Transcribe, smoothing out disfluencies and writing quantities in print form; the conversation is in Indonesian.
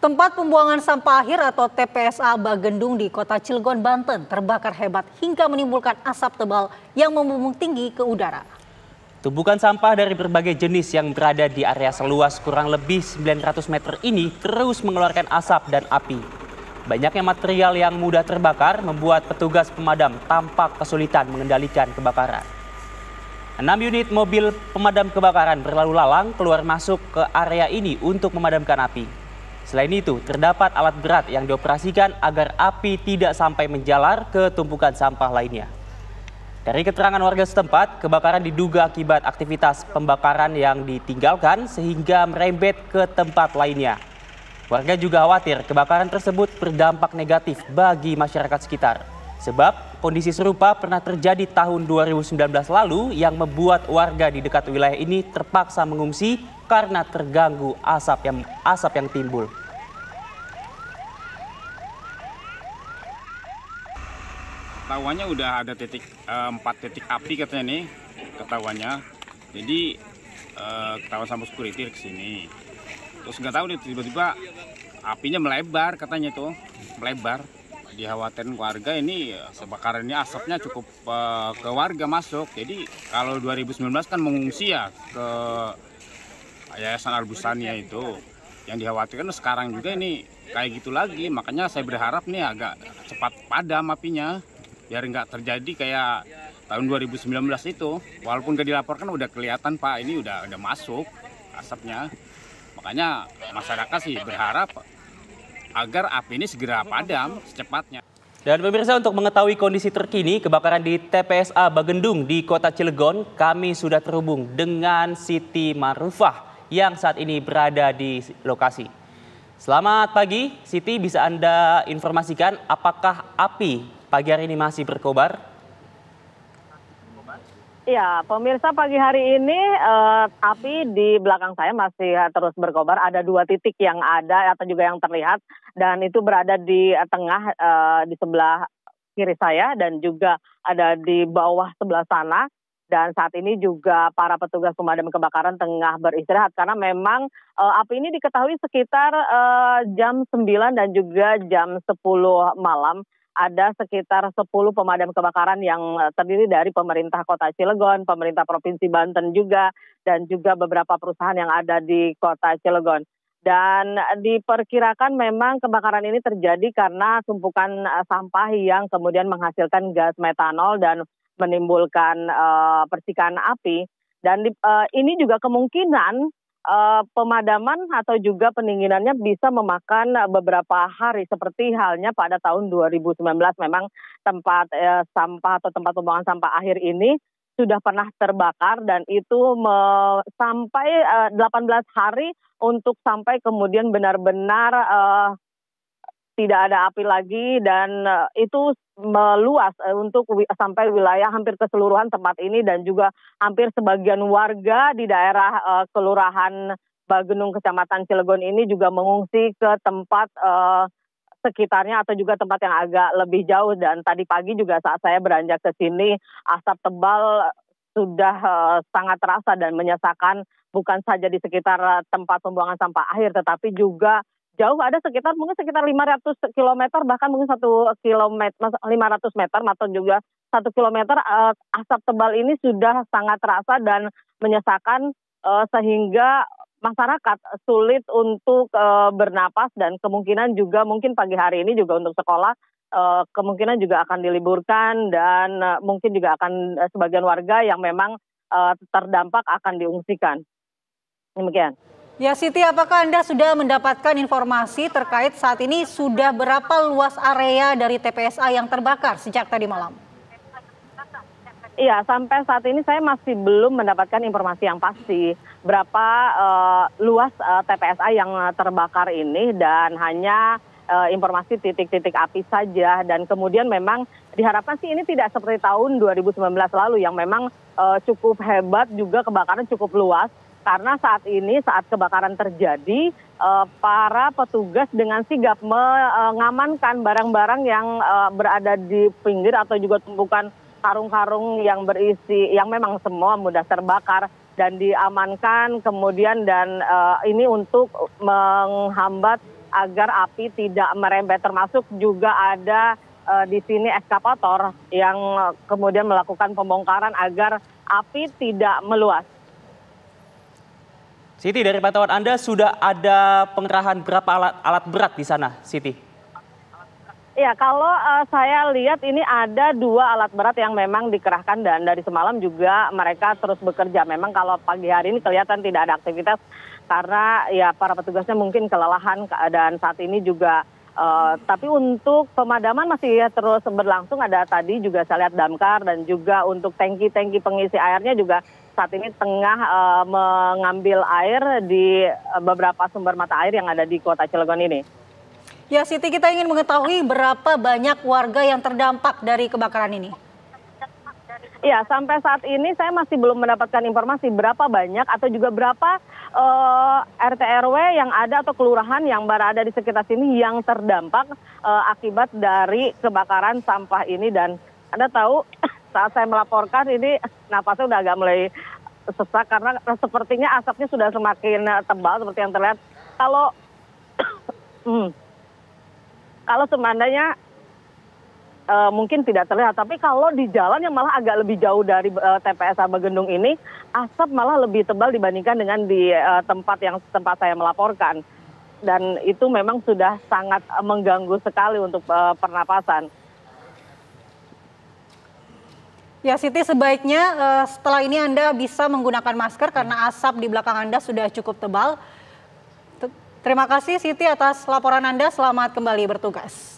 Tempat pembuangan sampah akhir atau TPSA Bagendung di Kota Cilegon, Banten terbakar hebat hingga menimbulkan asap tebal yang membumbung tinggi ke udara. Tumpukan sampah dari berbagai jenis yang berada di area seluas kurang lebih 900 meter ini terus mengeluarkan asap dan api. Banyaknya material yang mudah terbakar membuat petugas pemadam tampak kesulitan mengendalikan kebakaran. 6 unit mobil pemadam kebakaran berlalu lalang keluar masuk ke area ini untuk memadamkan api. Selain itu, terdapat alat berat yang dioperasikan agar api tidak sampai menjalar ke tumpukan sampah lainnya. Dari keterangan warga setempat, kebakaran diduga akibat aktivitas pembakaran yang ditinggalkan sehingga merembet ke tempat lainnya. Warga juga khawatir kebakaran tersebut berdampak negatif bagi masyarakat sekitar. Sebab kondisi serupa pernah terjadi tahun 2019 lalu yang membuat warga di dekat wilayah ini terpaksa mengungsi karena terganggu asap yang timbul. Ketahuannya udah ada 4 titik api katanya nih, ketahuannya. Jadi ketahuan sama security ke sini. Terus nggak tahu nih tiba-tiba apinya melebar katanya tuh, melebar. Dikhawatirkan warga ini kebakarannya asapnya cukup ke warga masuk. Jadi kalau 2019 kan mengungsi ya ke Yayasan Albusania itu. Yang dikhawatirkan sekarang juga ini kayak gitu lagi. Makanya saya berharap nih agak cepat padam apinya. Biar nggak terjadi kayak tahun 2019 itu. Walaupun nggak dilaporkan udah kelihatan Pak, ini udah masuk asapnya. Makanya masyarakat sih berharap agar api ini segera padam secepatnya. Dan pemirsa, untuk mengetahui kondisi terkini kebakaran di TPSA Bagendung di Kota Cilegon, kami sudah terhubung dengan Siti Marufah yang saat ini berada di lokasi. Selamat pagi, Siti, bisa Anda informasikan apakah api pagi hari ini masih berkobar? Ya, pemirsa, pagi hari ini api di belakang saya masih terus berkobar. Ada 2 titik yang ada atau juga yang terlihat, dan itu berada di tengah di sebelah kiri saya dan juga ada di bawah sebelah sana. Dan saat ini juga para petugas pemadam kebakaran tengah beristirahat karena memang api ini diketahui sekitar jam 9 dan juga jam 10 malam. Ada sekitar 10 pemadam kebakaran yang terdiri dari pemerintah Kota Cilegon, pemerintah Provinsi Banten juga, dan juga beberapa perusahaan yang ada di Kota Cilegon. Dan diperkirakan memang kebakaran ini terjadi karena tumpukan sampah yang kemudian menghasilkan gas metanol dan menimbulkan percikan api. Dan ini juga kemungkinan pemadaman atau juga pendinginannya bisa memakan beberapa hari seperti halnya pada tahun 2019. Memang tempat sampah atau tempat pembuangan sampah akhir ini sudah pernah terbakar dan itu sampai 18 hari untuk sampai kemudian benar-benar tidak ada api lagi, dan itu meluas untuk sampai wilayah hampir keseluruhan tempat ini, dan juga hampir sebagian warga di daerah Kelurahan Bagendung Kecamatan Cilegon ini juga mengungsi ke tempat sekitarnya atau juga tempat yang agak lebih jauh. Dan tadi pagi juga saat saya beranjak ke sini, asap tebal sudah sangat terasa dan menyesakan bukan saja di sekitar tempat pembuangan sampah akhir, tetapi juga jauh, ada mungkin sekitar 500 km, bahkan mungkin 1 kilometer, 500 meter atau juga 1 kilometer, asap tebal ini sudah sangat terasa dan menyesakan sehingga masyarakat sulit untuk bernapas, dan kemungkinan juga mungkin pagi hari ini juga untuk sekolah kemungkinan juga akan diliburkan, dan mungkin juga akan sebagian warga yang memang terdampak akan diungsikan. Demikian. Ya, Siti, apakah Anda sudah mendapatkan informasi terkait saat ini sudah berapa luas area dari TPSA yang terbakar sejak tadi malam? Iya, sampai saat ini saya masih belum mendapatkan informasi yang pasti berapa luas TPSA yang terbakar ini, dan hanya informasi titik-titik api saja. Dan kemudian memang diharapkan sih ini tidak seperti tahun 2019 lalu yang memang cukup hebat, juga kebakaran cukup luas. Karena saat ini, saat kebakaran terjadi, para petugas dengan sigap mengamankan barang-barang yang berada di pinggir atau juga tumpukan karung-karung yang berisi, yang memang semua mudah terbakar dan diamankan kemudian, dan ini untuk menghambat agar api tidak merembet, termasuk juga ada di sini ekskavator yang kemudian melakukan pembongkaran agar api tidak meluas. Siti, dari pantauan Anda sudah ada pengerahan berapa alat berat di sana, Siti? Ya, kalau saya lihat ini ada 2 alat berat yang memang dikerahkan dan dari semalam juga mereka terus bekerja. Memang kalau pagi hari ini kelihatan tidak ada aktivitas karena ya para petugasnya mungkin kelelahan dan saat ini juga tapi untuk pemadaman masih terus berlangsung. Ada tadi juga saya lihat damkar dan juga untuk tangki-tangki pengisi airnya juga saat ini tengah mengambil air di beberapa sumber mata air yang ada di Kota Cilegon ini. Ya Siti, kita ingin mengetahui berapa banyak warga yang terdampak dari kebakaran ini. Ya, sampai saat ini saya masih belum mendapatkan informasi berapa banyak atau juga berapa RT RW yang ada atau kelurahan yang berada di sekitar sini yang terdampak akibat dari kebakaran sampah ini. Dan Anda tahu saat saya melaporkan ini napasnya udah agak mulai sesak karena sepertinya asapnya sudah semakin tebal seperti yang terlihat. Kalau semandanya mungkin tidak terlihat, tapi kalau di jalan yang malah agak lebih jauh dari TPS Bagendung ini, asap malah lebih tebal dibandingkan dengan di tempat saya melaporkan. Dan itu memang sudah sangat mengganggu sekali untuk pernapasan. Ya Siti, sebaiknya setelah ini Anda bisa menggunakan masker karena asap di belakang Anda sudah cukup tebal. Terima kasih Siti atas laporan Anda, selamat kembali bertugas.